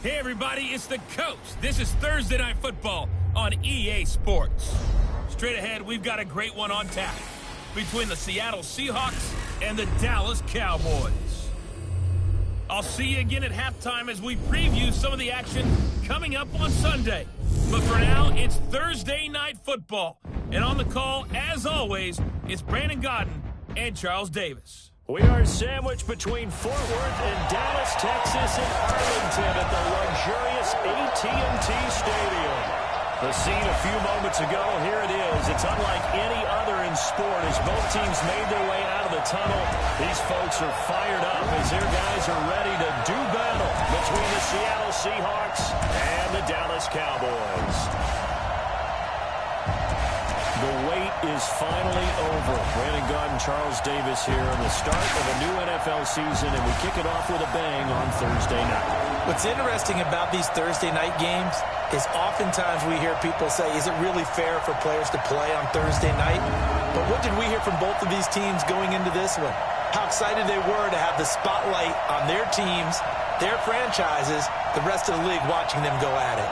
Hey everybody, it's the Coach. This is Thursday Night Football on EA Sports. Straight ahead, we've got a great one on tap between the Seattle Seahawks and the Dallas Cowboys. I'll see you again at halftime as we preview some of the action coming up on Sunday. But for now, it's Thursday Night Football. And on the call, as always, it's Brandon Godden and Charles Davis. We are sandwiched between Fort Worth and Dallas, Texas, and Arlington at the luxurious AT&T Stadium. The scene a few moments ago, here it is. It's unlike any other in sport as both teams made their way out of the tunnel. These folks are fired up as their guys are ready to do battle between the Seattle Seahawks and the Dallas Cowboys. The wait is finally over. Brandon Godden, Charles Davis here on the start of a new NFL season, and we kick it off with a bang on Thursday night. What's interesting about these Thursday night games is oftentimes we hear people say, is it really fair for players to play on Thursday night? But what did we hear from both of these teams going into this one? How excited they were to have the spotlight on their teams, their franchises, the rest of the league watching them go at it.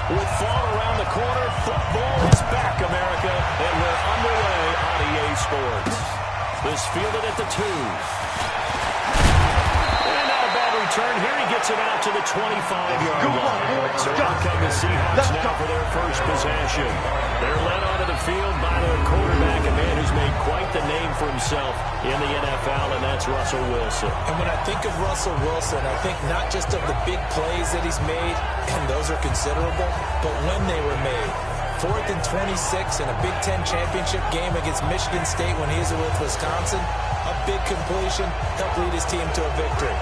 With fall around the corner, football is back, America, and we're underway on EA Sports. This fielded at the 2. And not a bad return here. He gets it out to the 25-yard line. So out come the Seahawks now for their first possession. They're led onto the field by their quarterback, a man who's made quite the name for himself in the NFL, and that's Russell Wilson. And when I think of Russell Wilson, I think not just of the big plays that he's made, and those are considerable, but when they were made. 4th and 26 in a Big Ten championship game against Michigan State when he was with Wisconsin. A big completion helped lead his team to a victory.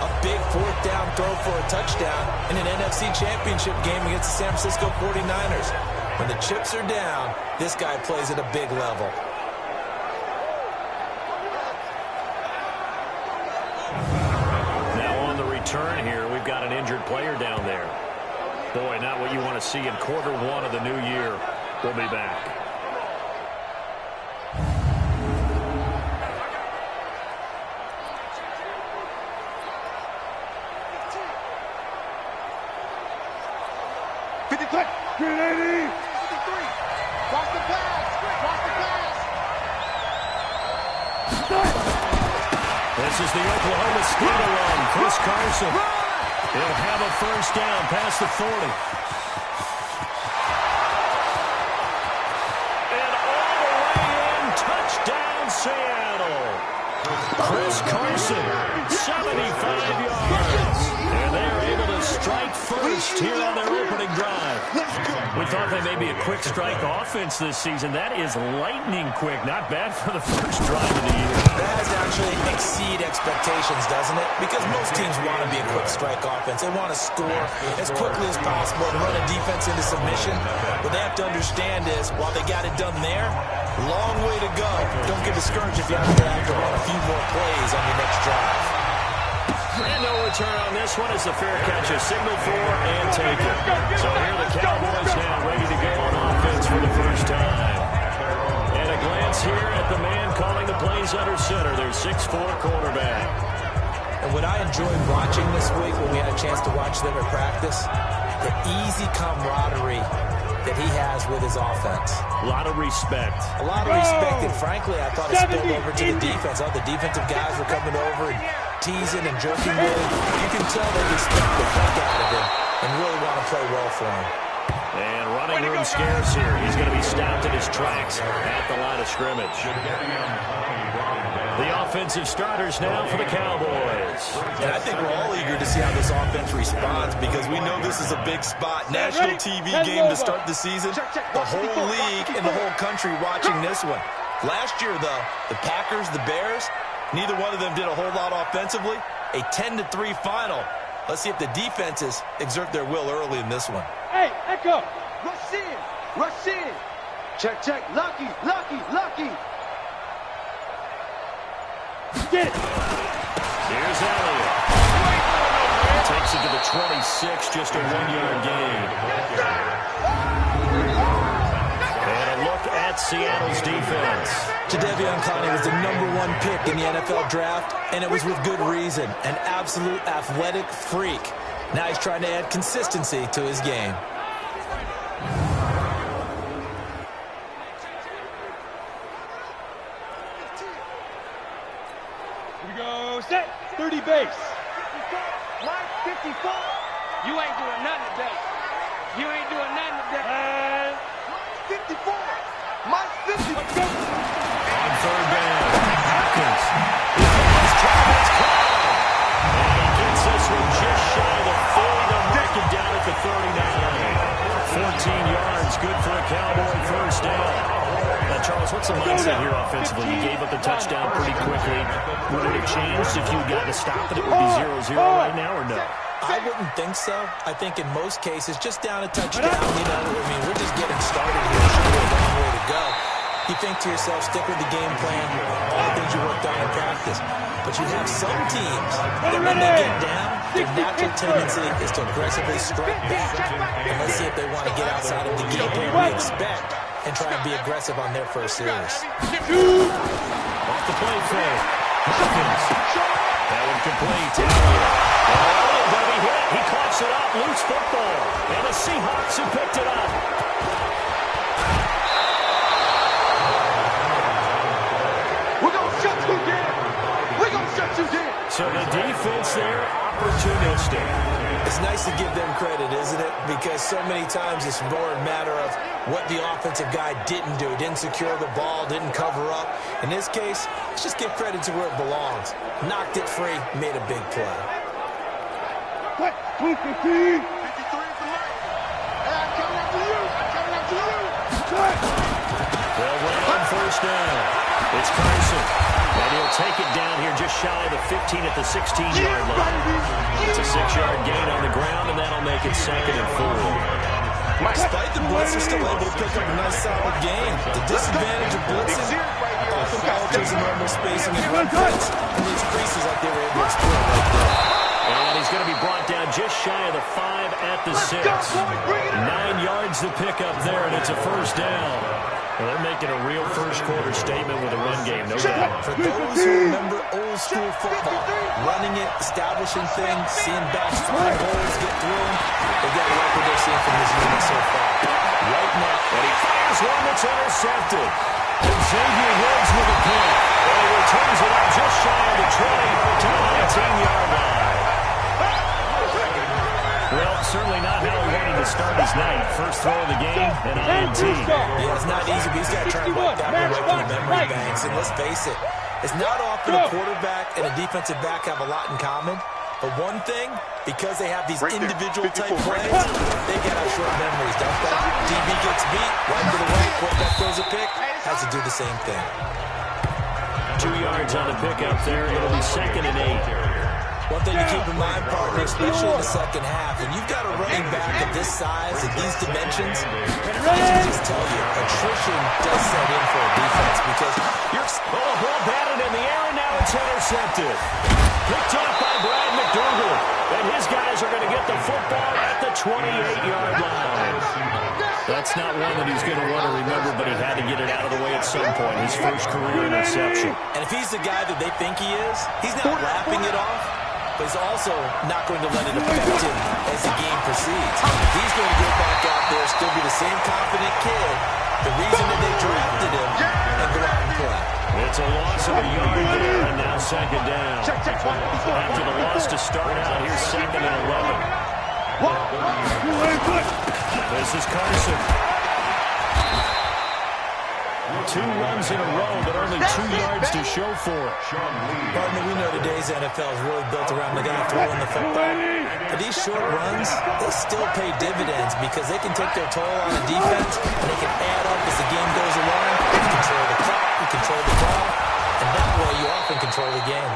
A big 4th down throw for a touchdown in an NFC championship game against the San Francisco 49ers. When the chips are down, this guy plays at a big level. Now on the return here, we've got an injured player down there. Boy, not what you want to see in quarter one of the new year. We'll be back. This is the Oklahoma State run. Chris Carson. He'll have a first down past the 40. And all the way in, touchdown Seattle. Chris Carson, 75 yards. And they're able to strike first here on their opening drive. We thought they may be a quick strike offense this season. That is lightning quick. Not bad for the first drive of the year. That has actually exceed expectations, doesn't it? Because most teams want to be a quick strike offense. They want to score as quickly as possible and run a defense into submission. What they have to understand is, while they got it done there, long way to go. Don't get discouraged if you have to run a few more plays on your next drive. And no return on this one as the fair catch is signaled for and taken. So here the Cowboys now ready to go on offense for the first time. And a glance here at the man calling the plays under center, their 6'4 quarterback. And what I enjoyed watching this week when we had a chance to watch them at practice, the easy camaraderie that he has with his offense. A lot of respect. A lot of respect, and frankly, I thought it spilled over to the defense. All the defensive guys were coming over and teasing and joking with him. You can tell they respect the heck out of him and really want to play well for him. And running room scarce here. He's going to be stopped in his tracks at the line of scrimmage. The offensive starters now for the Cowboys. And I think we're all eager to see how this offense responds because we know this is a big spot. National TV game to start the season. The whole league and the whole country watching this one. Last year, though, the Packers, the Bears, neither one of them did a whole lot offensively. A 10-3 final. Let's see if the defenses exert their will early in this one. Hey, Echo! Rush in! Rush in! Check, check. Lucky, lucky, lucky! Get it. Here's Elliott. Takes it to the 26, just a 1-yard gain. And a look at Seattle's defense. Jadeveon Clowney was the #1 pick in the NFL draft, and it was with good reason. An absolute athletic freak. Now he's trying to add consistency to his game. Here we go. Set. 30 base. Mark 54. You ain't doing nothing today. You ain't doing nothing today. 54. Mark 50. Let's go. On third down, Hopkins. His target's caught. And he gets this one just shy of the 40. They'll mark him down at the 39. 14 yards, good for a Cowboy first down. Now, Charles, what's the mindset here offensively? You gave up the touchdown pretty quickly. Would it have changed if you got to stop it? It would be 0-0 right now, or no? I wouldn't think so. I think in most cases, just down a touchdown, we're just getting started here. Should be a long way to go. You think to yourself, stick with the game plan, all the things you worked on in practice. But you have some teams that when they get down, their natural tendency is to aggressively strike back. And let's see if they want to get outside of the game plan we expect and try and be aggressive on their first series. Off the play fake. Hopkins. That one complete. Oh, but he hit. He clutched it up. Loose football. And the Seahawks who picked it up. We're going to shut you down. We're going to shut you down. So the defense there, opportunistic. It's nice to give them credit, isn't it? Because so many times it's more a matter of what the offensive guy didn't do. Didn't secure the ball, didn't cover up. In this case, let's just give credit to where it belongs. Knocked it free, made a big play. What? 215. 53 is the line. Hey, I'm coming after you. I'm coming after you. What? They'll run on first down. It's Carson. And he'll take it down here just shy of the 15 at the 16-yard line. It's a 6-yard gain on the ground, and that'll make it 2nd and 4. Despite the blitz, they're still able to pick up a nice solid gain. The disadvantage of blitzing often alters the normal spacing and run fits, and these creases like they were able to exploit right there. And he's going to be brought down just shy of the 5 at the 6. 9 yards to pick up there, and it's a first down. Well, they're making a real first-quarter statement with a run game, no doubt. For those who remember old-school football, running it, establishing things, seeing backs find holes, get through them, they've got to like what they're seeing from this unit so far. Right now, and he fires one that's intercepted. And Xavier Woods with a pick. And he returns it up just shy of the 20 to the 19-yard line. Well, certainly not how he wanted to start his night. First throw of the game, and INT. Yeah, it's not easy, but he's got to try and wipe that one right from the memory banks. And let's face it, it's not often a quarterback and a defensive back have a lot in common. But one thing, because they have these individual type plays, they got to have short memories, don't they? DB gets beat, right to the right, quarterback throws a pick, has to do the same thing. 2 yards on the pickup there. It'll be 2nd and 8. One thing to keep in mind, partner, especially in the second half, when you've got a running back of this size, at these dimensions, I can just tell you, attrition does set in for a defense because you're... Oh, ball batted in the air, and now it's intercepted. Picked off by Brad McDougal. And his guys are going to get the football at the 28-yard line. That's not one that he's going to want to remember, but he had to get it out of the way at some point. His first career interception. And if he's the guy that they think he is, he's not lapping it off. But he's also not going to let it affect him as the game proceeds. He's going to get back out there, still be the same confident kid, the reason that they drafted him, and go out and play. It's a loss of a yard there, and now 2nd down. After the loss to start out, here's 2nd and 11. This is Carson. 2 runs in a row, but only 2 yards to show for it. Partner, we know today's NFL is really built around the guy throwing the football. But these short runs, they still pay dividends because they can take their toll on the defense, and they can add up as the game goes along. You control the clock, you control the ball, and that way you often control the game.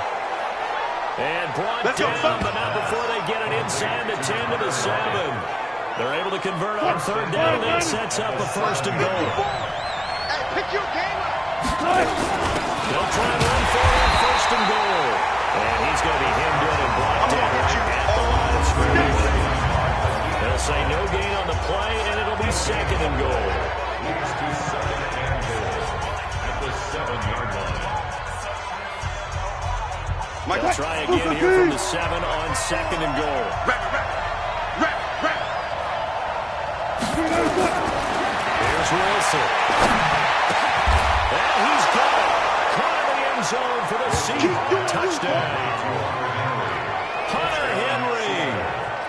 And brought down, but not before they get it inside the 10 to the 7. They're able to convert on 3rd down, and that sets up a 1st and goal. Pick your game up. They'll try and run forward 1st first and goal. And he's going to be hemmed in and blocked down at the line of scrimmage. They'll say no gain on the play, and it'll be second and goal. At the 7-yard line. They'll try again here from the 7 on second and goal. Here's Wilson. And he's got it. Caught in the end zone for the Seahawks touchdown. Hunter Henry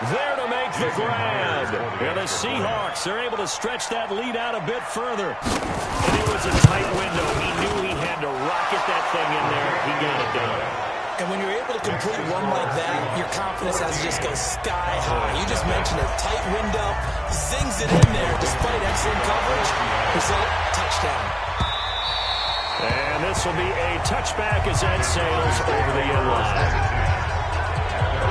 there to make the grab. And the Seahawks are able to stretch that lead out a bit further. And it was a tight window. He knew he had to rocket that thing in there. He got it done. And when you're able to complete one like that, your confidence has to just go sky high. You just mentioned it. Tight window, zings it in there despite excellent coverage. Result, touchdown. And this will be a touchback as that sails over the end line.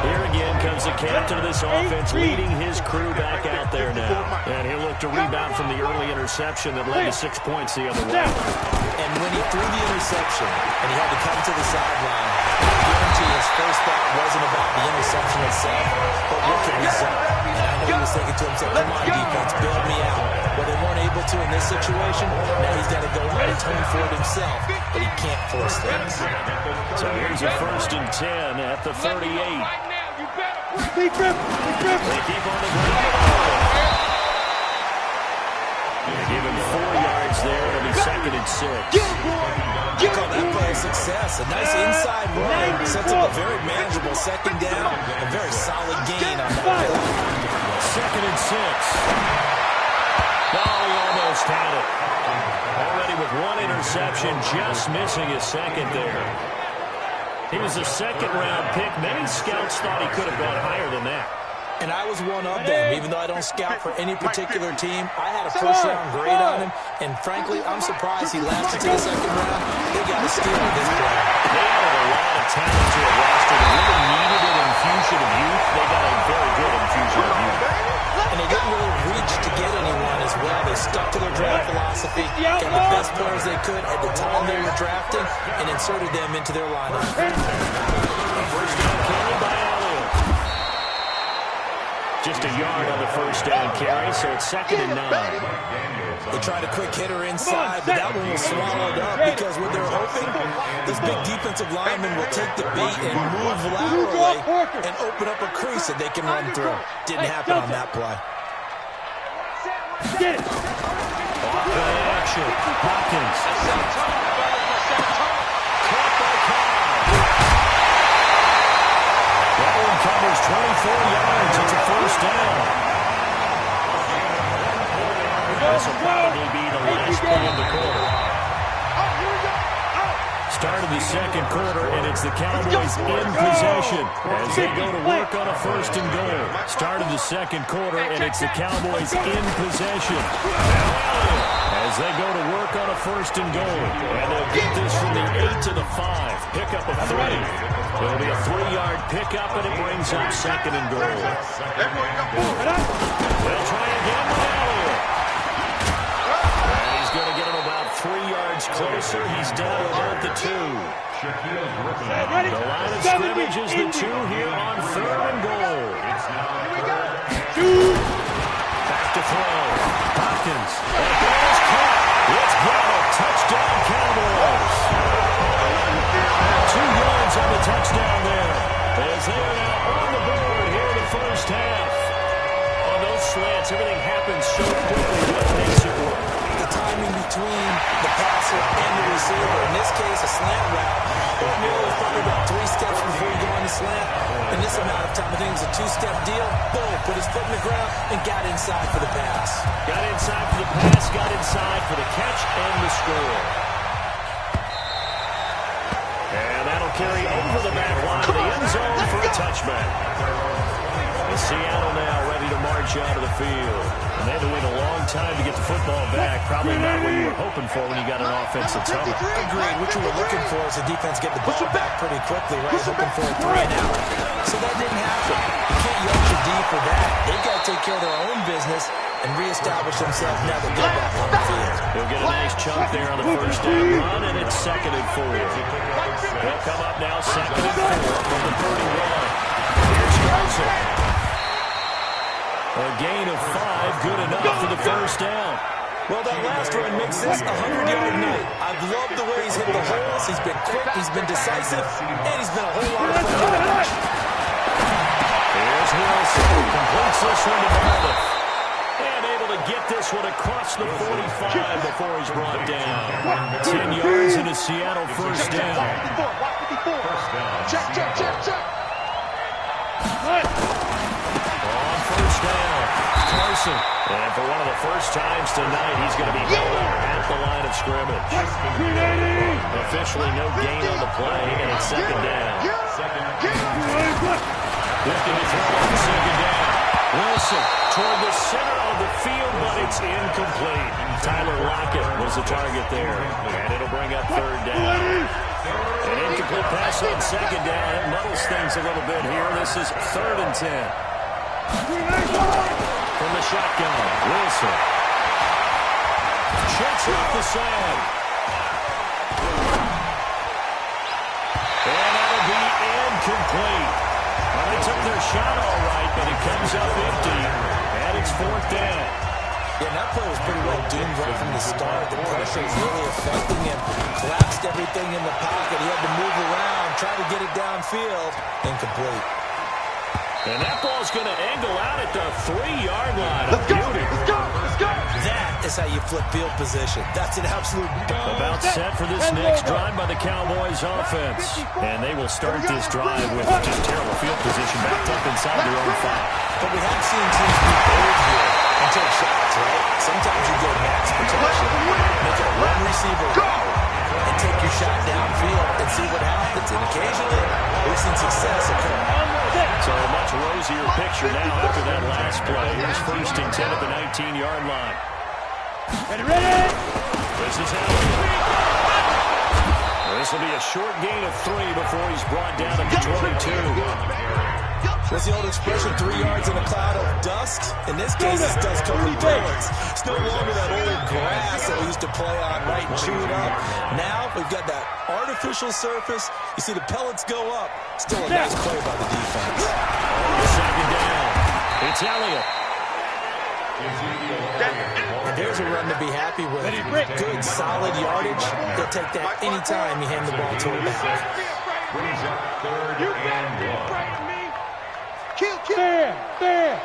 Here again comes the captain of this offense leading his crew back out there now. And he'll look to rebound from the early interception that led to 6 points the other way. And when he threw the interception and he had to come to the sideline, I guarantee his first thought wasn't about the interception itself, but what could result. And I know he was thinking to himself, come on, defense, bail me out. Well, they weren't able to in this situation. Now he's got to go out and atone for it himself, but he can't force things. So here's a 1st and 10 at the 38. Big grip. They keep on the ground. Give him 4 yards there. It'll be 2nd and 6. You call that play a success. A nice inside run sets up a very manageable 2nd down. A very solid gain on that play. 2nd and 6. Oh, he almost had it. Already with 1 interception, just missing his 2nd there. He was a 2nd-round pick. Many scouts thought he could have gone higher than that. And I was one of them. Even though I don't scout for any particular team, I had a first-round grade on him. And frankly, I'm surprised he lasted to the 2nd round. They got a steal with this play. They added a lot of talent to a roster that really needed an infusion of youth. They got a very good infusion of youth. And they didn't really reach to get anyone as well. They stuck to their draft philosophy, got the best players they could at the time they were drafting, and inserted them into their lineup. First down carry by Elliott. Just a yard on the first down carry, so it's 2nd and 9. They tried a quick hitter inside, but that one was swallowed up because what they're hoping, this big defensive lineman will take the bait and move laterally and open up a crease that they can run through. Didn't happen on that play. Get it. Off the action. Hopkins. Caught by Cobb. That one covers 24 yards. It's a 1st down. This will probably be the last play of the quarter. Start of the 2nd quarter, and it's the Cowboys in possession as they go to work on a 1st and goal. Start of the 2nd quarter, and it's the Cowboys in possession as they go to work on a 1st and goal. And they'll get this from the 8 to the 5. Pick up a 3. It'll be a 3-yard pickup, and it brings up 2nd and goal. They'll try again with Elliott. And he's going to get him about 3 yards closer. He's down about the 2. The line of scrimmage is the 2 here on 3rd and goal. Back to throw. Hopkins. That ball is caught. It's got a touchdown, Cowboys. 2 yards on the touchdown there. As they are now on the board here in the 1st half. On those slants, everything happens so quickly. What makes it work? The timing between the passer and the receiver. In this case, a slant route. Ordinarily, it's probably about 3 steps before you go on the slant. In this amount of time, I think it was a 2-step deal. Boom, put his foot in the ground and got inside for the pass. Got inside for the pass, got inside for the catch and the score. And that'll carry over the back line of the end zone for a touchback. And Seattle now ready to march out of the field. And they had to wait a long time to get the football back. Probably not what you were hoping for when you got an offense that's humming. Agreed. What you were looking for is the defense get the ball back pretty quickly, right? Hoping for a 3 and out. So that didn't happen. You can't yell at your D for that. They've got to take care of their own business and reestablish themselves now that they're back on the field. He'll get a nice chunk there on the 1st down run, and it's 2nd and 4. They'll come up now, 2nd and 4 from the 31. Here's Carson. A gain of 5, good enough for the first down. Well, that last run makes this a 100-yard night. I've loved the way he's hit the holes. He's been quick, he's been decisive, and he's been a whole lot of fun to watch. Here's Wilson. Completes this one to Marlin. And able to get this one across the 45 before he's brought down. 10 yards in a Seattle first down. Check. On first down, Carson. And for one of the first times tonight, he's going to be held up at the line of scrimmage. Officially no gain on the play, and it's 2nd down. Lifting his throw on 2nd down. Wilson toward the center of the field, but it's incomplete. Tyler Lockett was the target there, and it'll bring up 3rd down. An incomplete pass on 2nd down. It muddles things a little bit here. This is 3rd and 10. From the shotgun, Wilson. Checks off the side. And that'll be incomplete. Well, they took their shot all right, but it comes up empty. And it's 4th down. Yeah, and that play was pretty well doomed right from the start. The pressure was really affecting him. Collapsed everything in the pocket. He had to move around, try to get it downfield. Incomplete. And that ball's going to angle out at the 3-yard line. Let's go. That is how you flip field position. That's an absolute bomb. About set for this next drive by the Cowboys offense. And they will start this drive with just terrible field position backed up inside their own 5. But we have seen teams be bold here and take shots, right? Sometimes you go max protection, make it one receiver and take your shot downfield and see what happens. And occasionally, we've seen success occur. So a much rosier picture now after that last play. Here's 1st and 10 at the 19-yard line. Ready? This is Allen. This will be a short gain of 3 before he's brought down at the 22. What's the old expression, 3 yards in a cloud of dust? In this case, it's dust-covered bullets. It's no longer that old grass that we used to play on, right, and chew it up. Now, we've got that artificial surface. You see the pellets go up. Still a nice play by the defense. 2nd down. It's Elliott. And there's a run to be happy with. Good, solid yardage. They'll take that anytime you hand the ball to a back. Brings up 3rd and 1. Kill. There.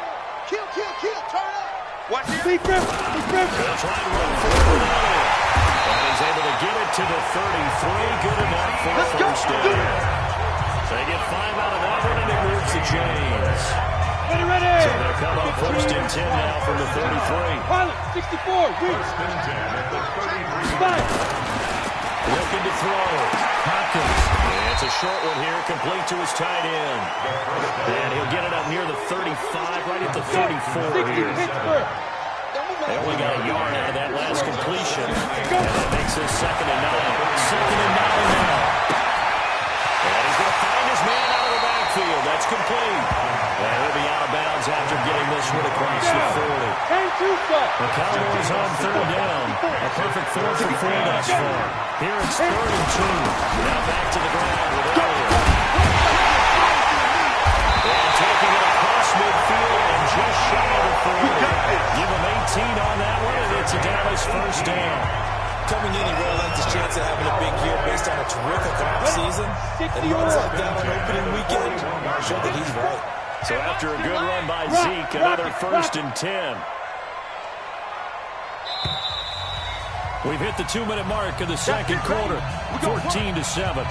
Kill. Turn up. Watch here. They'll try to run forward. And he's able to get it to the 33. Good enough for a first down. They get 5 out of that one, and it moves the chains. Ready. So they'll come up 1st and 10 now from the 33. Pilot, 64. 1st and 10 at the 33. Looking to throw. Hopkins. It's a short one here, complete to his tight end. And he'll get it up near the 35, right at the 34 here. They only got a yard out of that last completion. And that makes this 2nd and 9. 2nd and 9 now. And he's going to find his man out of the backfield. That's complete. And he'll be out of bounds after getting this one across the 40. The Cowboys on 3rd down. A perfect 4th and 4 thus far. Here it's 3rd and 2. Now back to the ground with Elliott. And taking it across midfield and just shy of the 40. Give him 18 on that one, and it's a Dallas first down. Coming in, he really liked his chance of having a big year based on a terrific offseason. And runs like that on opening weekend show that he's right. So after a good run by Zeke, another 1st and 10. We've hit the 2-minute mark of the 2nd quarter, 14-7.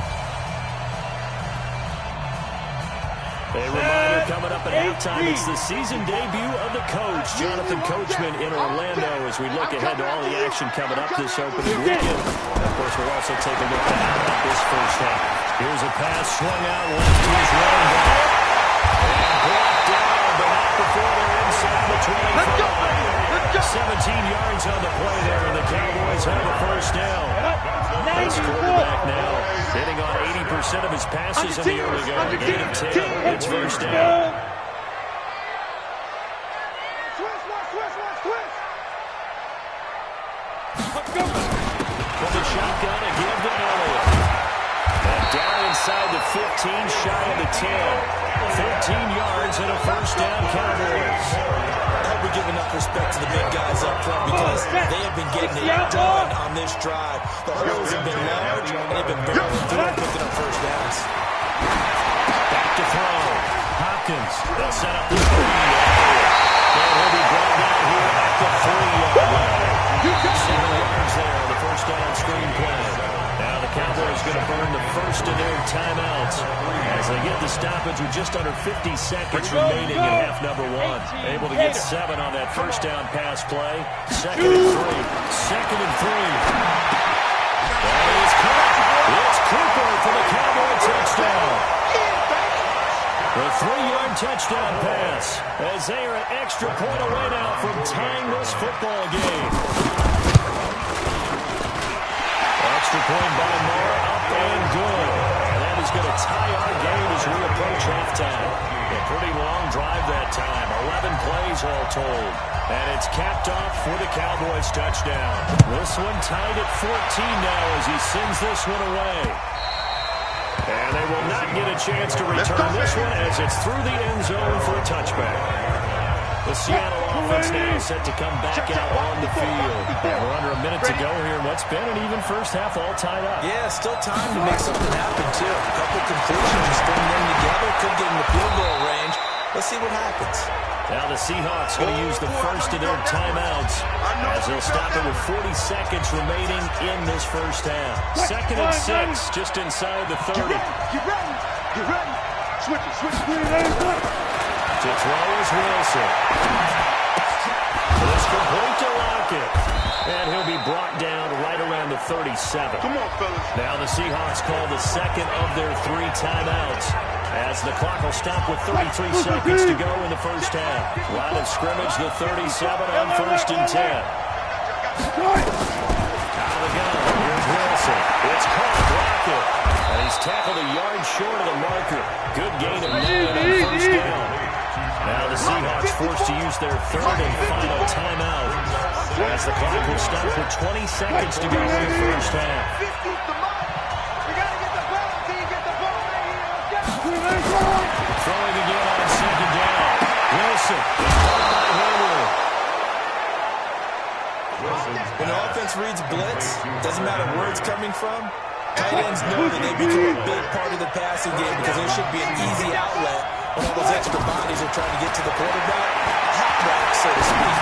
A reminder coming up at halftime, it's the season debut of the coach, Jonathan Coachman in Orlando, as we look ahead to all the action coming up this opening weekend. Of course, we'll also take a look at this first half. Here's a pass swung out left to his running back. And brought down, but not before they're inside the 25. 17 yards on the play there, and the Cowboys have a first down. This quarterback now hitting on 80% of his passes in the early going. Gain of 10. It's first down. From the shotgun, a give to Elliott. And down inside the 15, shy of the 10. 14 yards and a first down, Cowboys. I hope we give enough respect to the big guys up front because they have been getting it done on this drive. The holes have been large, and they've been barreling through and picking up first downs. Back to throw. Hopkins, they'll set up the 3. And he'll be brought down here at the 3-yard line. 7 yards there on the first down screen play. Now the Cowboys going to burn the first of their timeouts as they get the stoppage with just under 50 seconds remaining in half number 1. Able to get 7 on that first down pass play. Second and 3. Second and 3. That is caught. It's Cooper for the Cowboy touchdown. The 3-yard touchdown pass as they are an extra point away now from tying this football game. Extra point by Moore, up and good. And that is going to tie our game as we approach halftime. A pretty long drive that time, 11 plays all told. And it's capped off for the Cowboys touchdown. This one tied at 14 now as he sends this one away. And they will not get a chance to return this one as it's through the end zone for a touchback. The Seattle offense now set to come back out on the field. And we're under a minute to go here in what's been an even first half, all tied up. Yeah, still time to make something happen, too. A couple completions, string them together, could get in the field goal range. Let's see what happens. Now the Seahawks going to use the first of their timeouts as they'll stop it with 40 seconds remaining in this first half. Second and 6, just inside the 30. Get ready. Get ready. Switch it. To throw is Wilson. It's complete to Lockett. And he'll be brought down right around the 37. Come on, fellas. Now the Seahawks call the second of their 3 timeouts as the clock will stop with 33 seconds to go in the first half. Line of scrimmage, the 37 on first and 10. Out of the gun, here's Wilson. It's caught, Lockett. And he's tackled a yard short of the marker. Good gain of 9 on first down. Now the Seahawks forced to use their third and final timeout as the clock will stop with 20 seconds to go in the first half. Throwing again on second down. Wilson. When the offense reads blitz, doesn't matter where it's coming from, tight ends know that they become a big part of the passing game because there should be an easy outlet when all those extra bodies are trying to get to the quarterback. A hot rock, so to speak.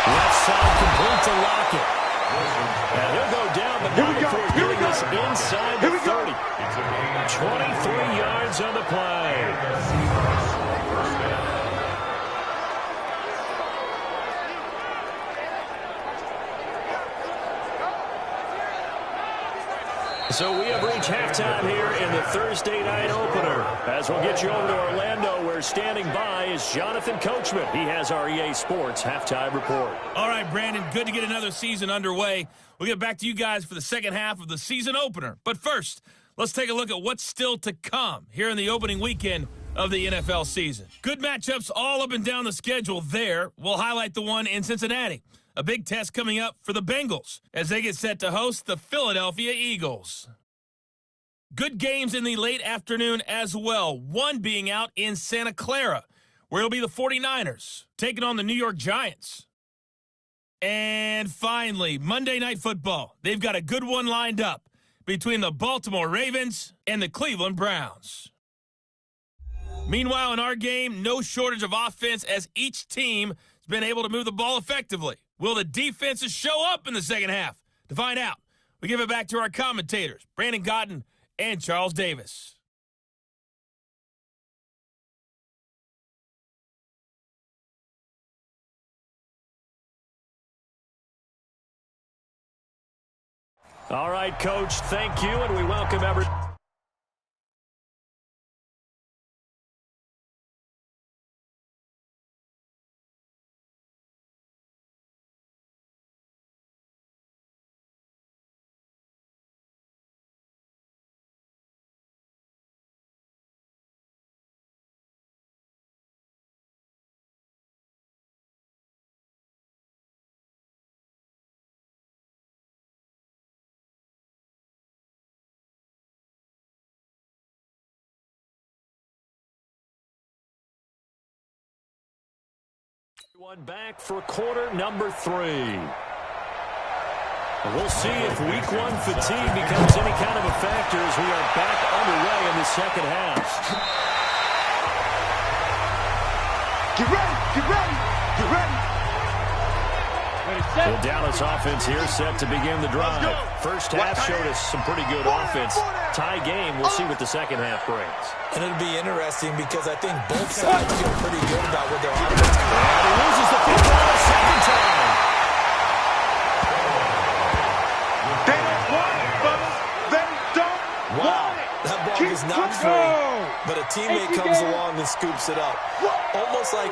Left side complete to Lockett. And he'll go down, but not before getting this inside the 30. 23 yards on the play. So we have reached halftime here in the Thursday night opener. As we'll get you over to Orlando, where standing by is Jonathan Coachman. He has our EA Sports halftime report. All right, Brandon, good to get another season underway. We'll get back to you guys for the second half of the season opener. But first, let's take a look at what's still to come here in the opening weekend of the NFL season. Good matchups all up and down the schedule there. We'll highlight the one in Cincinnati. A big test coming up for the Bengals as they get set to host the Philadelphia Eagles. Good games in the late afternoon as well, one being out in Santa Clara, where it'll be the 49ers taking on the New York Giants. And finally, Monday Night Football. They've got a good one lined up between the Baltimore Ravens and the Cleveland Browns. Meanwhile, in our game, no shortage of offense as each team has been able to move the ball effectively. Will the defenses show up in the second half? To find out, we give it back to our commentators, Brandon Cotton and Charles Davis. All right, Coach, thank you, and we welcome everyone. One back for quarter number 3. We'll see if week 1 fatigue becomes any kind of a factor as we are back underway in the second half. Get ready, get ready, get ready. The Dallas offense here set to begin the drive. First half showed us some pretty good offense. Tie game, we'll see what the second half brings. And it'll be interesting because I think both sides feel pretty good about what their offense can do. And he loses the football a second time. They don't want it, Bubba. They don't want it. That ball is not free, but a teammate comes along and scoops it up. It's almost like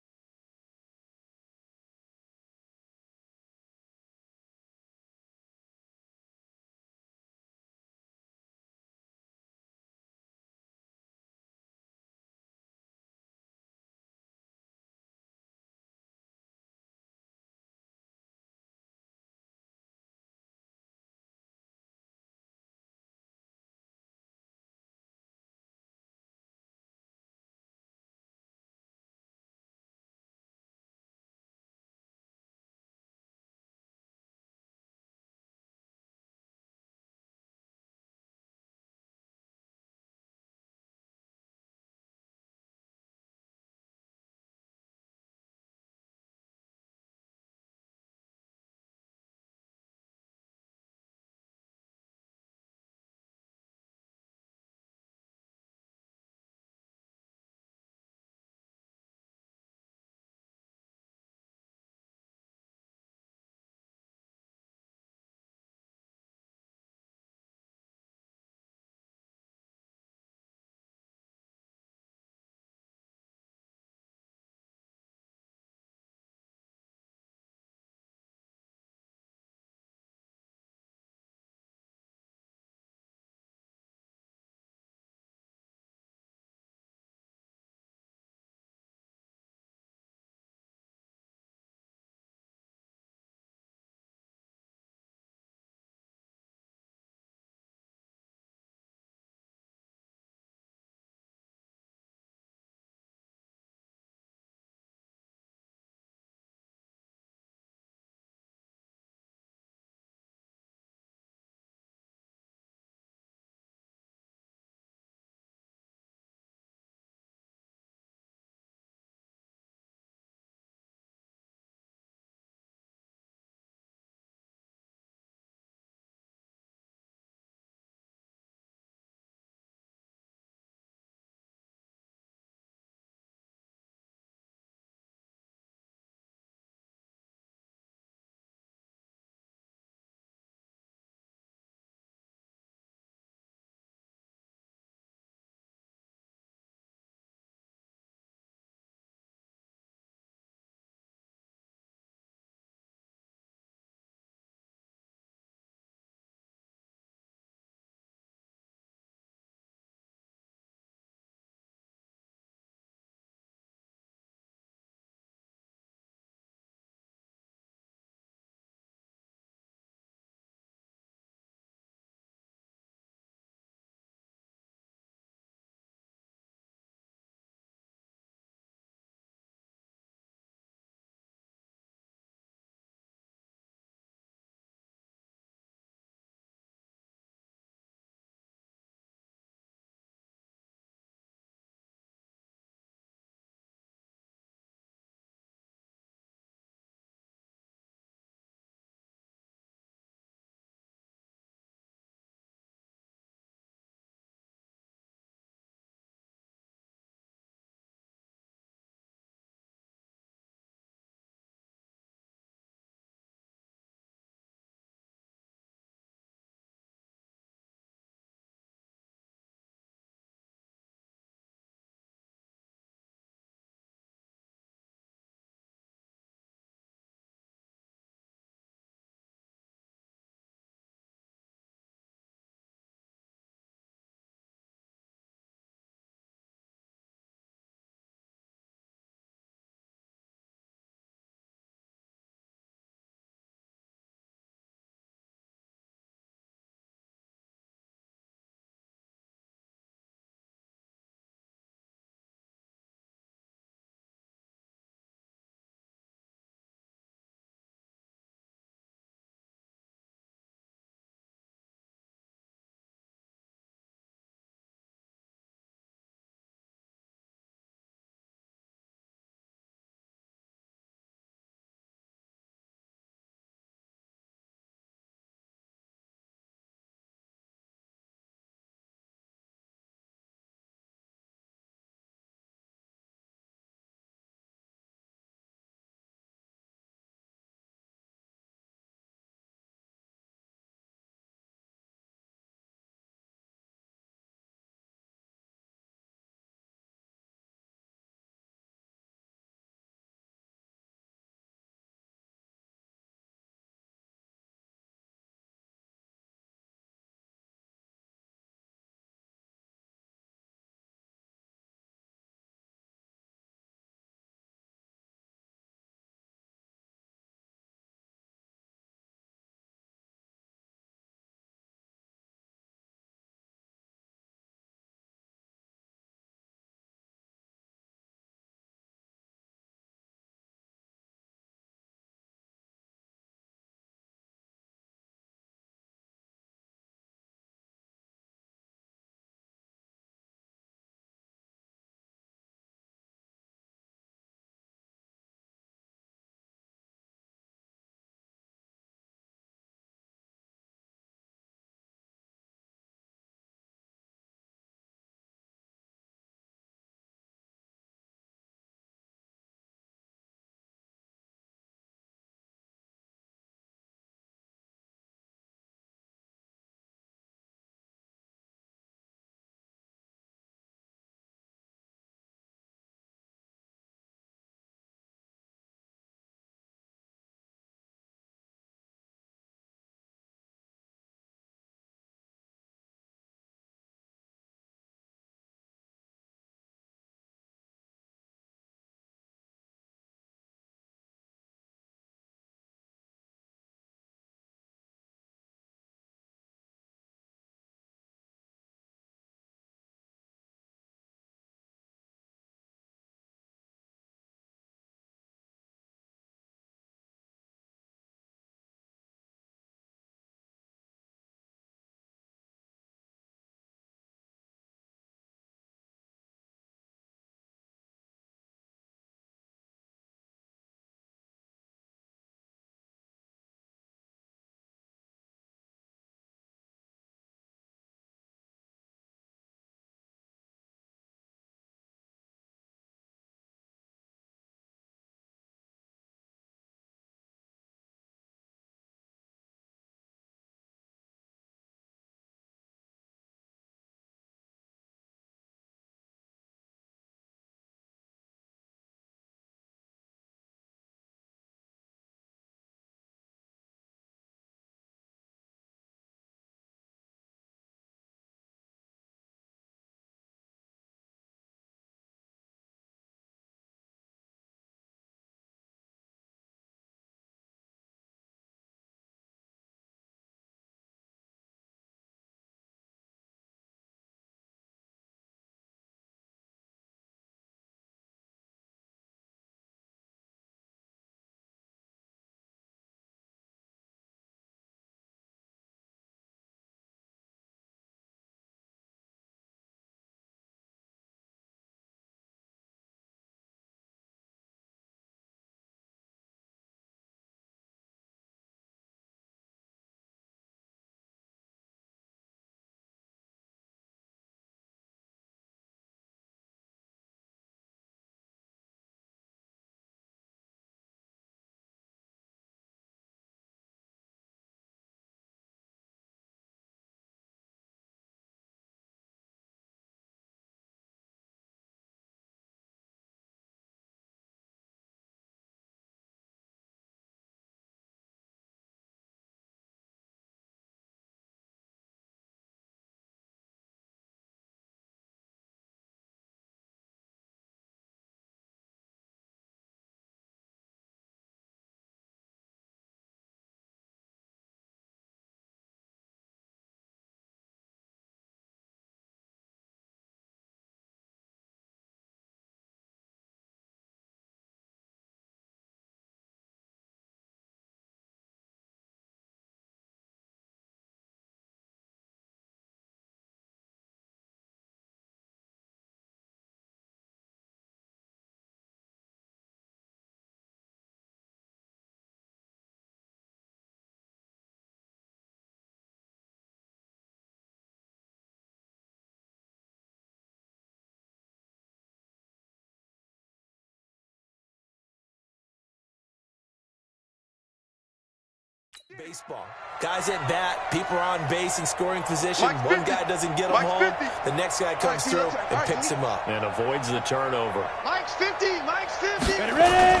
Baseball. Guys at bat, people are on base in scoring position. One guy doesn't get him home. The next guy comes through and picks him up. And avoids the turnover. Mike's 50. Mike's 50. Get ready.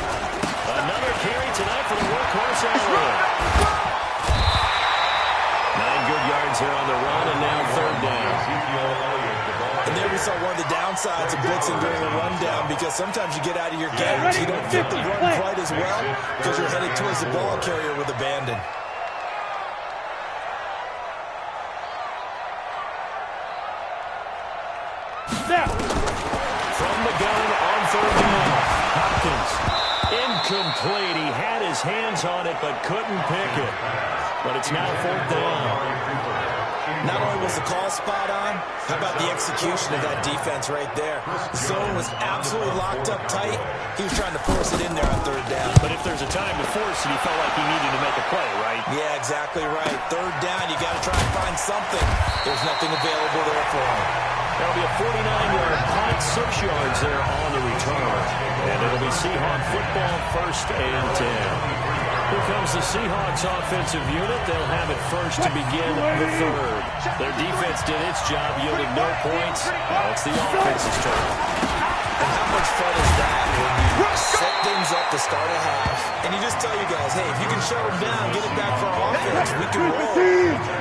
Another carry tonight for the workhorse Allen. 9 good yards here on the run, and now third down. And there we saw one of the downsides of blitzing during a rundown, because sometimes you get out of your game. You don't fit the run quite as well because you're headed towards the ball carrier with abandon. From the gun on third down. Hopkins. Incomplete. He had his hands on it but couldn't pick it. But it's now fourth down. Not only was the call spot on, how about the execution of that defense right there? The zone was absolutely locked up tight. He was trying to force it in there on third down. But if there's a time to force it, he felt like he needed to make a play, right? Yeah, exactly right. Third down, you got to try and find something. There's nothing available there for him. That'll be a 49-yard punt, 6 yards there on the return. And it'll be Seahawk football, first and 10. Here comes the Seahawks offensive unit. They'll have it first to begin the third. Their defense did its job, yielding no points. Now it's the offense's turn. And how much fun is that when you set things up to start a half, and you just tell you guys, hey, if you can shut them down, get it back for our offense, we can roll.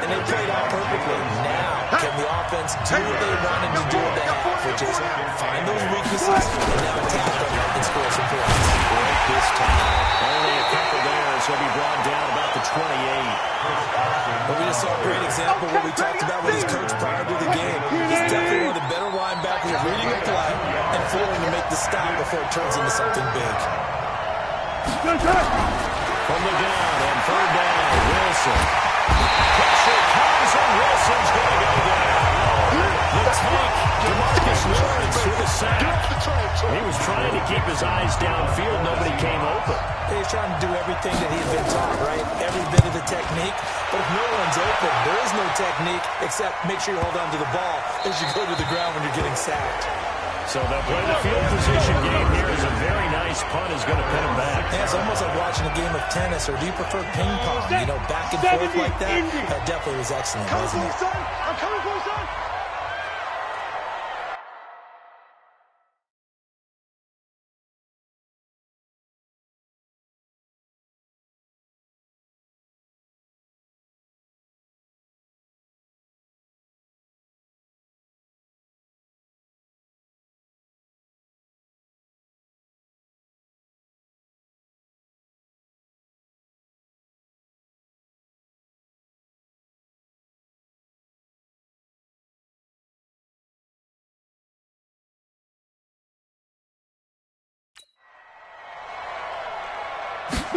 And they played out perfectly. Now, can the offense do what they wanted to do at the half, which is find those weaknesses and now attack them and score some points. Break this time. Only a couple there. He'll be brought down about the 28. But we just saw a great example of what we talked about with his coach prior to the game. He's definitely one of the better linebackers of reading a play and failing to make the stop before it turns into something big. From the gun on third down, Wilson. Pressure comes and Wilson's going to go down. The tank, DeMarcus Lawrence with a sack. He was trying to keep his eyes downfield. Nobody came open. He's trying to do everything that he's been taught, right? Every bit of the technique. But if no one's open, there is no technique except make sure you hold on to the ball as you go to the ground when you're getting sacked. So they'll play the field position game here as a very nice punt is going to pin him back. Yeah, it's almost like watching a game of tennis, or do you prefer ping pong? You know, back and forth like that? That definitely was excellent, wasn't it? I'm coming for you, son.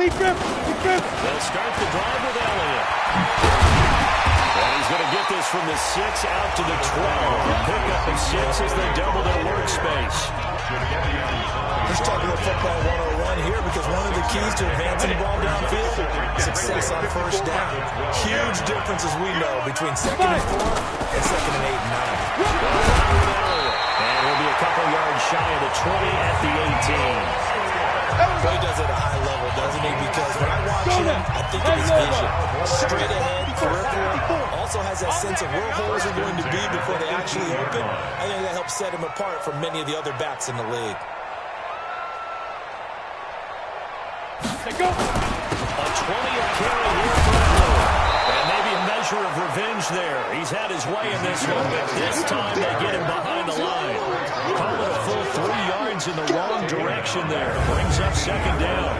They'll start the drive with Elliott. And he's going to get this from the 6 out to the 12. Pick up the 6 as they double their workspace. Let's talk about football 101 here, because one of the keys to advancing the ball downfield, success on first down. Huge difference, as we know, between 2nd and 4 and 2nd and 8 and 9. And he'll be a couple yards shy of the 20 at the 18. He does it at a high level, doesn't he? Because when I watch him, I think of his vision. Straight ahead, peripheral. Also has that sense of where holes are going to be before they actually open. I think that helps set him apart from many of the other backs in the league. A 20th carry here for Elliott. And maybe a measure of revenge there. He's had his way in this one, but this time they get him behind the line. Call it a full 3 yards in the wrong direction there. Brings up second down.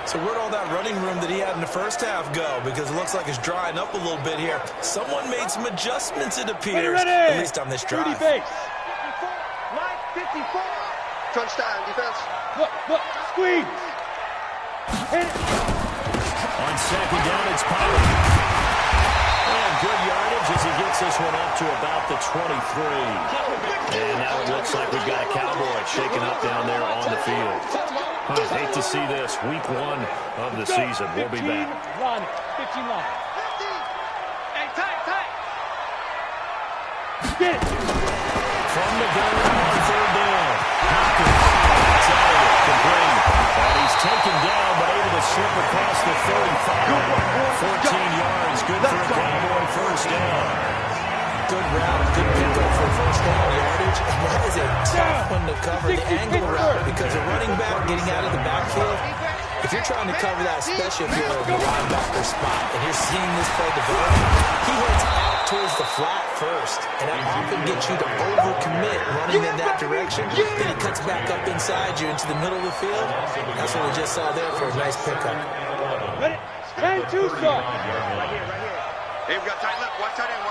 So where'd all that running room that he had in the first half go? Because it looks like it's drying up a little bit here. Someone made some adjustments, it appears, at least on this drive. 30 base. 54. Mike, 54. Touchdown, defense. Look, squeeze. Hit it. On second down, it's Pollard. And good yardage as he gets this one up to about the 23. And now it looks like we've got a Cowboy shaking up down there on the field. I hate to see this. Week 1 of the season. We'll be back. Line, 15 line. 50. Hey, tight. Get it. From the gun on third down. Hopkins. Complete. And he's taken down, but able to slip across the 35. 14 yards, good for a Cowboy first down. Good route, good pickup for first down yardage. And that is a tough one to cover, the angle route, because a running back getting out of the backfield, if you're trying to cover that, especially if you're in the linebacker spot and you're seeing this play develop, he hits out towards the flat first, and that often gets you to overcommit running in that direction. Then he cuts back up inside you into the middle of the field. That's what we just saw there for a nice pickup. Ready? And two, sir. Right here. Hey, we got tight left. Watch tight end.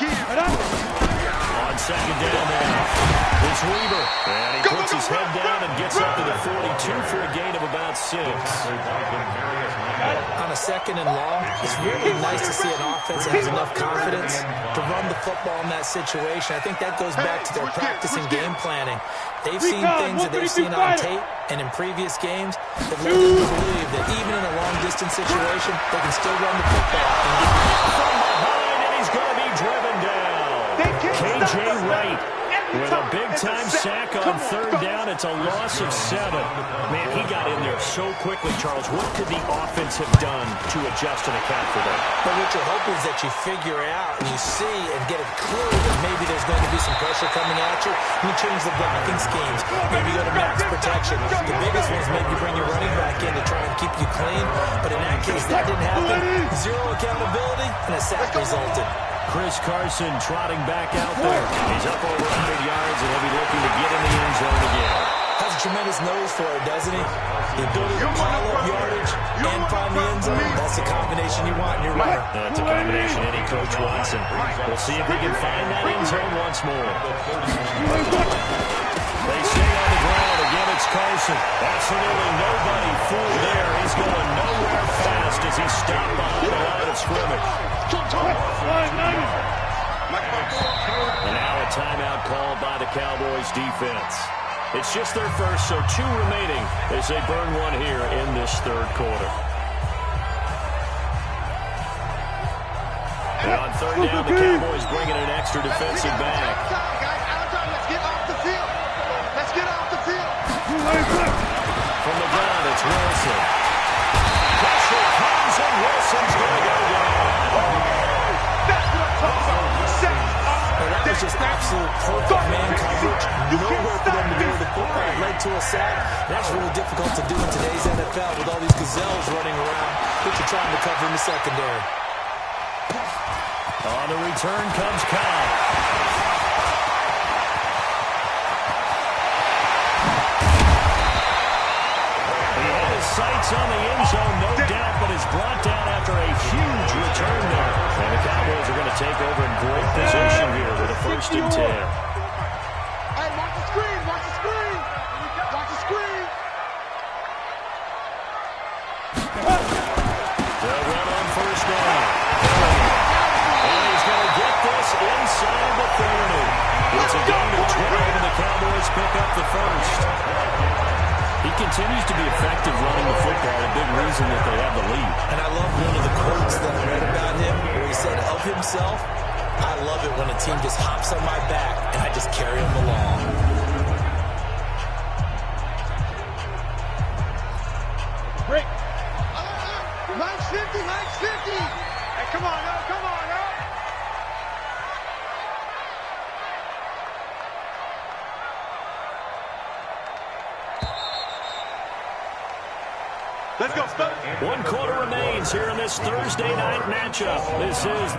On second down now, it's Weaver. And he puts his head down and gets up to the 42 for a gain of about 6. On a second and long, it's really nice to see an offense that has enough confidence to run the football in that situation. I think that goes back to their practicing game planning. They've seen things that they've seen on tape and in previous games that led them to believe that even in a long-distance situation, they can still run the football. From behind, and he's going to be driven down. K.J. Wright with a big-time sack on third down. It's a loss of 7. Man, he got in there so quickly, Charles. What could the offense have done to adjust and account for that? But what you're hoping is that you figure out and you see and get a clue that maybe there's going to be some pressure coming at you. You change the blocking schemes. Maybe go to max protection. The biggest one is maybe bring your running back in to try and keep you clean. But in that case, that didn't happen. Zero accountability, and a sack resulted. Chris Carson trotting back out there. He's up over 100 yards, and he'll be looking to get in the end zone again. Has a tremendous nose for it, doesn't he? The ability to pile up yardage and find the end zone, that's the combination you want in your runner. That's a combination any coach wants, and we'll see if he can find that end zone once more. They stay on the ground. Again, it's Carson. Absolutely nobody fooled there. He's going nowhere fast as he's stopped behind the line of scrimmage. And now a timeout called by the Cowboys defense. It's just their first, so 2 remaining as they burn one here in this third quarter. And on third down, the Cowboys bringing an extra defensive back. From the ground, it's Wilson. Pressure comes, and Wilson's going to go down. That was just absolute perfect man coverage. Nowhere for them to go with the football. It led to a sack. That's really difficult to do in today's NFL with all these gazelles running around that you're trying to cover in the secondary. On the return comes Cobb. Sights on the end zone, no doubt, but is brought down after a huge return there. And the Cowboys are going to take over in great position here with a 1st and 10. Hey, watch the screen. They'll run on 1st down. And he's going to get this inside the 30. It's a gain of 12, and the Cowboys pick up the 1st. He continues to be effective running the football, a big reason that they have the lead. And I love one of the quotes that I read about him where he said of himself, I love it when a team just hops on my back and I just carry them along. Break. Nice 50. Hey, come on, now. Let's go, Spud. 1 quarter remains here in this Thursday night matchup. This is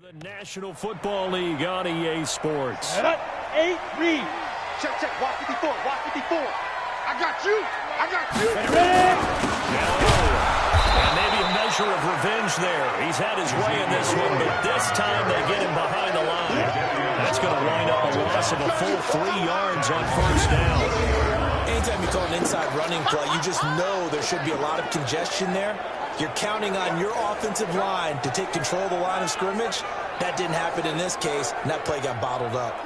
The National Football League on EA Sports. 8 read. Check, check. Watch 54. Watch 54. I got you. I got you. Ready? And maybe a measure of revenge there. He's had his way in this one, but this time they get him behind the line. That's going to wind up a loss of a full 3 yards on first down. Anytime you call an inside running play, you just know there should be a lot of congestion there. You're counting on your offensive line to take control of the line of scrimmage. That didn't happen in this case, and that play got bottled up.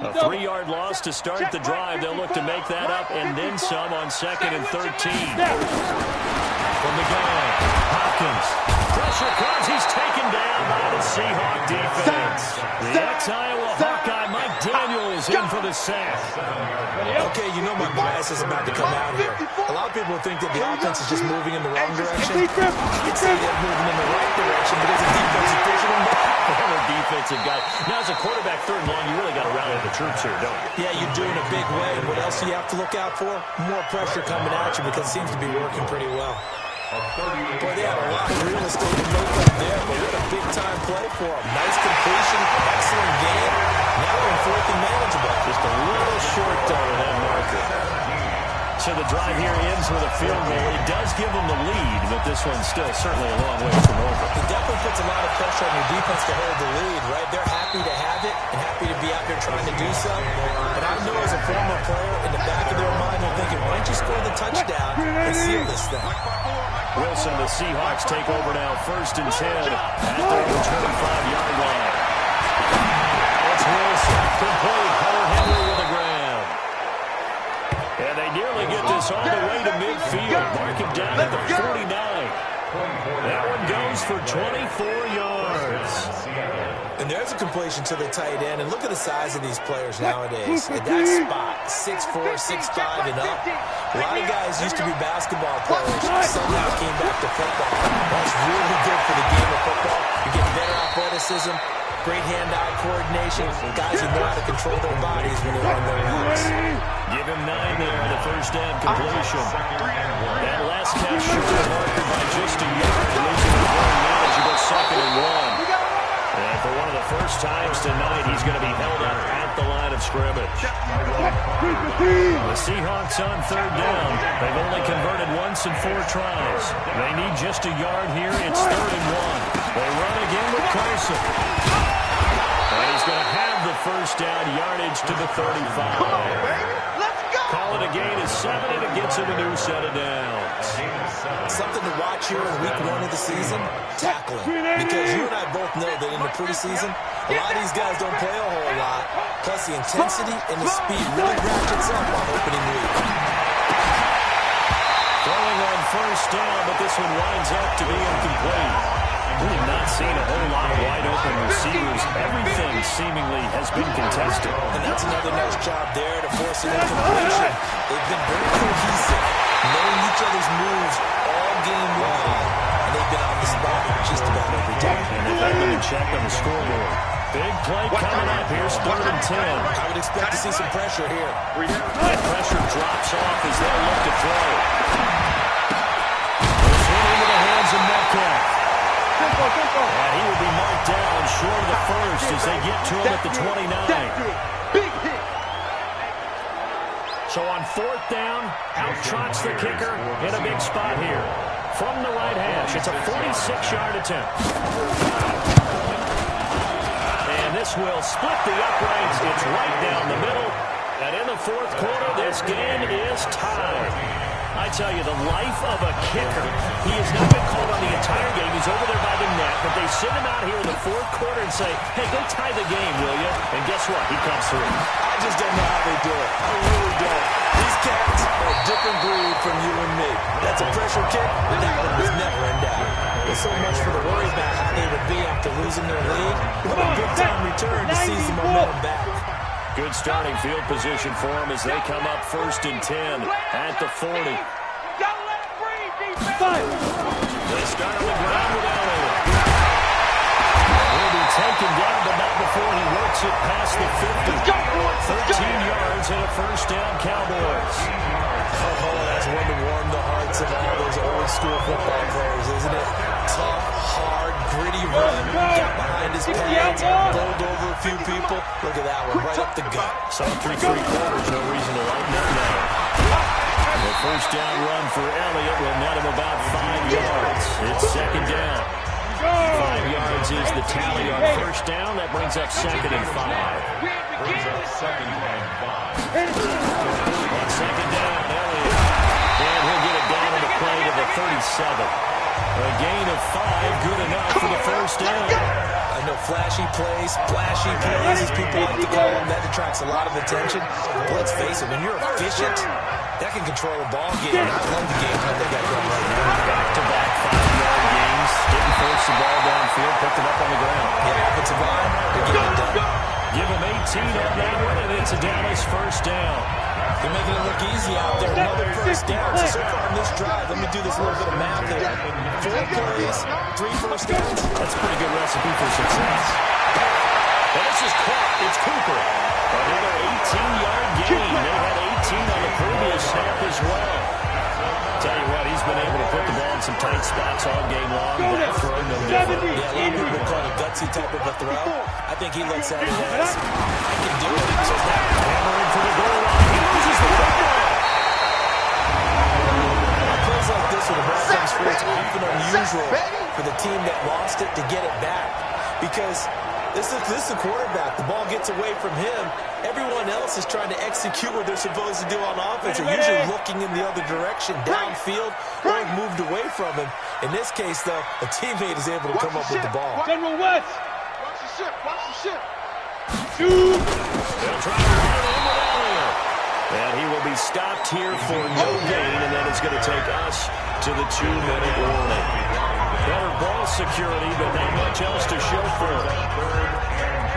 A 3-yard loss to start the drive. They'll look to make that up and then some on 2nd and 13. From the gun, Hopkins. Pressure comes. He's taken down by the Seahawk defense. The ex-Iowa Hawkeye, Mike Daniels, in for the sack. Okay, you know my bias is about to come out here. A lot of people think that the offense is just moving in the wrong direction. I'd say they're moving in the right direction because the defense is pushing them back. Defensive guy. Now, as a quarterback, 3rd and long, you really got to rally the troops here, don't you? Yeah, you do in a big way. And what else do you have to look out for? More pressure coming at you because it seems to be working pretty well. Boy, they had a lot of real estate to make up there, but what a big-time play for them. Nice completion, excellent game. Now they're in 4th and manageable. Just a little short, though, of that marker. So the drive here ends with a field goal. It does give them the lead, but this one's still certainly a long way from over. It definitely puts a lot of pressure on your defense to hold the lead, right? They're happy to have it and happy to be out there trying to do so. But I know as a former player, in the back of their mind, they're thinking, why don't you score the touchdown and seal this thing? Wilson, the Seahawks take over now, 1st and 10 at their 25-yard line. It's Wilson, complete, Hunter Henry with the grab. And they nearly get this all the way to midfield. Mark him down at the 49. That one goes for 24 yards. And there's a completion to the tight end. And look at the size of these players nowadays. At that spot, 6'4", 6'5", and up. A lot of guys used to be basketball players. Somehow came back to football. That's really good for the game of football. You get better athleticism, great hand-eye coordination. Guys who know how to control their bodies when they're on their routes. Give him 9 there on the first down completion. That last catch short of marker by just a yard, losing a very manageable 2nd and 1. And for one of the first times tonight, he's going to be held up at the line of scrimmage. The Seahawks on 3rd down. They've only converted once in 4 tries. They need just a yard here. It's 3rd and 1. They run again with Carson. And he's going to have the first down, yardage to the 35. Call it a gain of 7, and it gets him a new set of downs. Something to watch here in week 1 of the season, tackling. Because you and I both know that in the preseason, a lot of these guys don't play a whole lot. Plus the intensity and the speed really ratchets up on opening week. Throwing on first down, but this one winds up to be incomplete. Really not seen a whole lot of wide-open receivers. Everything seemingly has been contested. And that's another nice job there to force an incompletion. They've been very cohesive, knowing each other's moves all game long, and they've been on the spot just about every time. And they've had them in check on the scoreboard. Big play coming up. Here's 3rd and 10. I would expect to see some pressure here. That pressure drops off as they look to throw. Goes into the hands of Metcalf. And he will be marked down short of the first as they get to him at the 29. Big hit. So on 4th down, out trots the kicker in a big spot here. From the right hash, it's a 46-yard attempt. And this will split the uprights. It's right down the middle. And in the 4th quarter, this game is tied. I tell you, the life of a kicker. He has not been called on the entire game. He's over there by the net, but they send him out here in the 4th quarter and say, hey, go tie the game, will you? And guess what? He comes through. I just don't know how they do it. I really don't. These cats are a different breed from you and me. That's a pressure kick, but that one was never in doubt. There's so much for the worry about how they would be after losing their lead. What a big-time return to seize the momentum back. Good starting field position for them as they come up 1st and 10 at the 40. Don't let it breathe, defense. They start on the ground with Elliott. He'll be taken down, but not before he works it past the 50. 13 yards and a first down, Cowboys. Oh, that's one to warm the hearts of all those old-school football players, isn't it? Tough, hard, gritty run. Got behind his pads, bowled over a few people. Look at that one, right up the gut. So through 3 quarters, no reason to lighten up now. The first down run for Elliott will net him about 5 yards. It's second down. 5 yards is the tally on first down. That brings up second and 5. On second down, Elliott. And he'll get it down on the play to the 37. A gain of 5, good enough for the first down. I know flashy plays, splashy plays, as people like to call them, that attracts a lot of attention. But let's face it, when you're efficient, that can control a ball game. I love the game plan they got going right now. Back-to-back 5-yard gains. Didn't force the ball downfield, picked it up on the ground. Yeah, offensive line, they're getting it done. Give him 18 on that one, and it's a Dallas first down. They're making it look easy out there. Another first down. So far on this drive, let me do this little bit of math here. 4 plays, 3 first downs. That's a pretty good recipe for success. And this is caught. It's Cooper. Another 18-yard gain. They had 18 on the previous snap as well. Tell you what, he's been able to put the ball in some tight spots all game long. That throw, no different. Yeah, a lot of people call it a gutsy type of a throw. I think he looks at it as, I can do it. So now, hammering for the goal line. He loses the football. Plays like this with a ball comes free, it's often unusual for the team that lost it to get it back. Because this is the quarterback. The ball gets away from him. Everyone else is trying to execute what they're supposed to do on offense. They're usually looking in the other direction, downfield, or moved away from him. In this case, though, a teammate is able to come up with the ball. General West. Watch the ship. Watch the ship. They'll try to run in with Elliott. And he will be stopped here for no gain, and that is going to take us to the 2-minute warning. Better ball security, but not much else to show for it.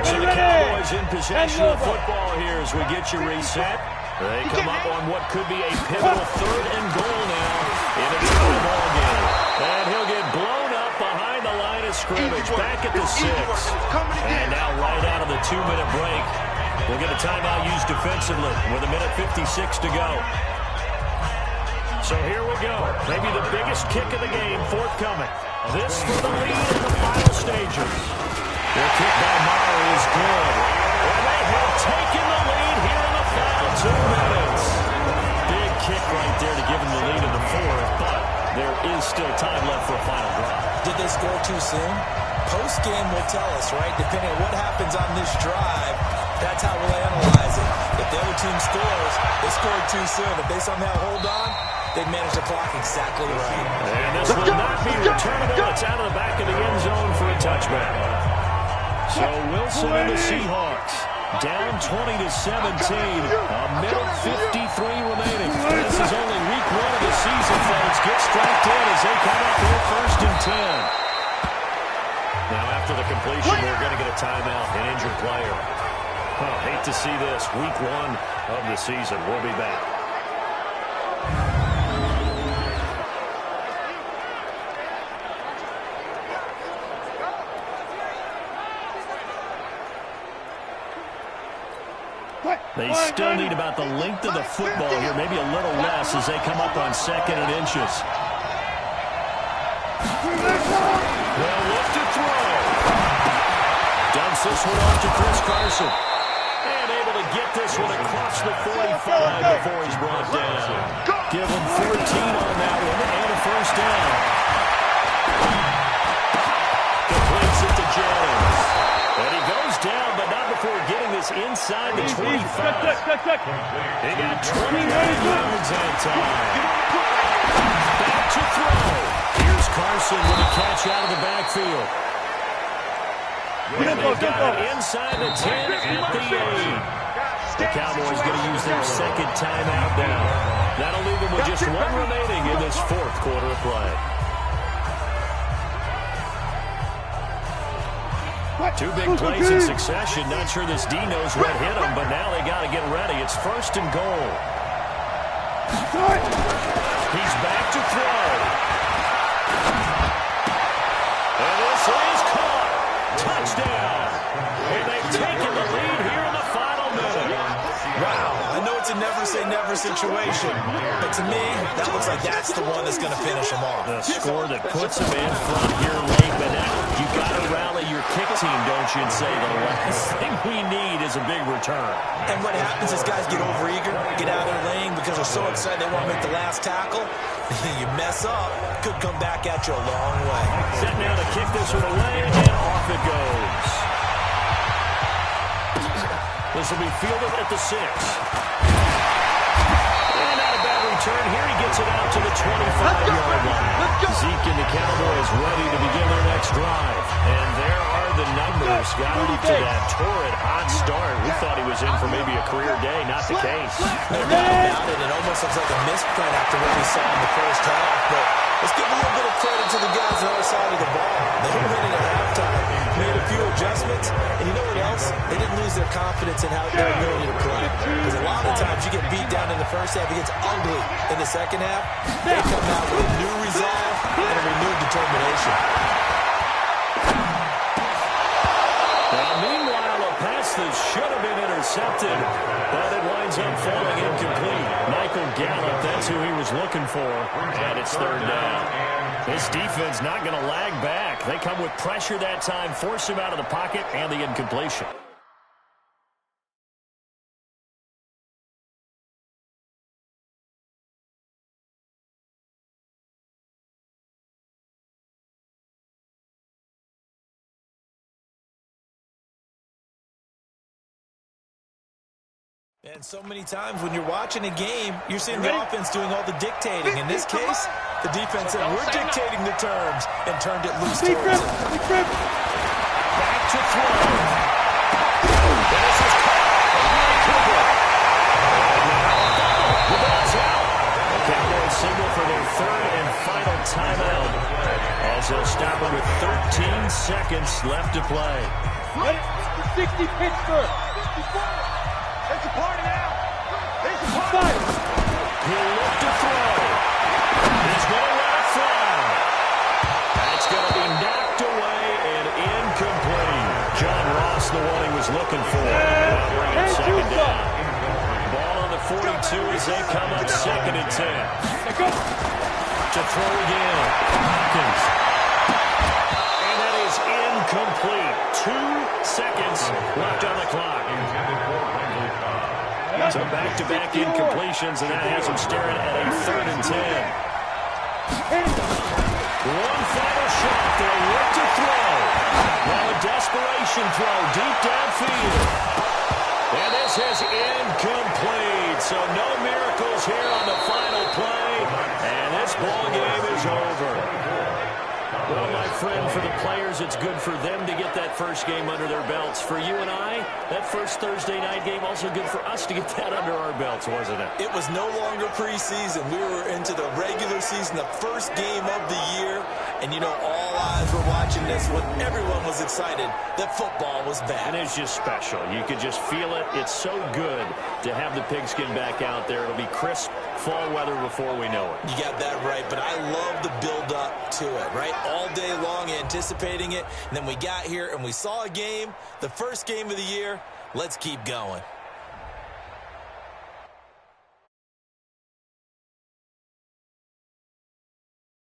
So the Cowboys in possession of the football here as we get you reset. They come up on what could be a pivotal 3rd and goal now in a tie ball game. And he'll get blown up behind the line of scrimmage, back at the 6. And now right out of the 2-minute break, we'll get a timeout used defensively with 1:56 to go. So here we go. Maybe the biggest kick of the game forthcoming. This for the lead in the final stages. The kick by Mara is good. And they have taken the lead here in the final 2 minutes. Big kick right there to give them the lead in the 4th, but there is still time left for a final drive. Did they score too soon? Post-game will tell us, right? Depending on what happens on this drive, that's how we'll analyze it. If the other team scores, they scored too soon. If they somehow hold on, they manage the clock exactly right. And this will not be returnable. It's out of the back of the end zone for a touchback. So Wilson and the Seahawks down 20-17. A minute 53 remaining. This is only week 1 of the season, folks. Get striked in as they come up here 1st and 10. Now after the completion, we're going to get a timeout, an injured player. Oh, hate to see this. Week 1 of the season. We'll be back. They still need about the length of the football here, maybe a little less as they come up on 2nd and inches. They'll look to throw. Dumps this one off to Chris Carson. And able to get this one across the 45 before he's brought down. Give him 14 on that one and a first down. Completes it to Jones. And he goes down, but not before getting this inside the 25. He got 29 yards that time. Back to throw. Here's Carson with a catch out of the backfield. And they've got inside the 10 at the 8. The Cowboys going to use their 2nd timeout now. That'll leave them with just 1 remaining in this 4th quarter of play. 2 big plays in succession. Not sure this D knows what hit him, but now they got to get ready. It's 1st and goal. He's back to throw. And this is caught. Touchdown. And they've taken the lead here in the final minute. Wow. I know it's an never say never situation. But to me, that looks like that's the one that's going to finish him off. The score that puts him in front here late, but now you got to rally your kick team, don't you, and say the last thing we need is a big return. And what happens is guys get overeager, get out of their lane because they're so excited they want to make the last tackle. You mess up, could come back at you a long way. Set now to kick this one away, and off it goes. This will be fielded at the 6. And not a bad return. Here he gets it out to the 25-yard line. Zeke and the Cowboys ready to begin their next drive. And there are the numbers. Got off to that torrid hot start. We thought he was in for maybe a career day. Not the case. No doubt about it. It almost looks like a misprint after what we saw in the first half. But let's give a little bit of credit to the guys on the other side of the ball. They were winning at halftime, made a few adjustments, and you know what else? They didn't lose their confidence in their ability to play. Because a lot of times you get beat down in the first half, it gets ugly in the second half. They come out with a new resolve and a renewed determination. Now, meanwhile, a pass that should have been intercepted, but it winds up falling incomplete. Michael Gallup, that's who he was looking for, and it's third down. This defense not going to lag back. They come with pressure that time, force him out of the pocket, and the incompletion. And so many times when you're watching a game, you're seeing the offense doing all the dictating. In this case, the defense said, we're dictating the terms, and turned it loose towards it. Back to throw. This is Cooper. The ball's out. The Cowboys signal for their third and final timeout as they'll stop it with 13 seconds left to play. 60 Pittsburgh. It's a party now. It's a party. He'll look to throw. He's going to let it fly. That's going to be knocked away and incomplete. John Ross, the one he was looking for. That'll bring it second down. Ball on the 42 as they come up second and 10. To throw again. Hopkins. And that is incomplete. 2 seconds left on the clock. So back-to-back incompletions, and that has him staring at a third and 10. One final shot. They'll look to throw. Now a desperation throw deep downfield. And this is incomplete. So no miracles here on the final play. And this ball game is over. Well, my friend, for the players, it's good for them to get that first game under their belts. For you and I, that first Thursday night game, also good for us to get that under our belts, wasn't it? It was no longer preseason. We were into the regular season, the first game of the year. And, you know, all eyes were watching this when everyone was excited that football was back. And it's just special. You could just feel it. It's so good to have the pigskin back out there. It'll be crisp fall weather before we know it. You got that right, but I love the build-up to it, right? All day long anticipating it, and then we got here and we saw a game, the first game of the year. Let's keep going.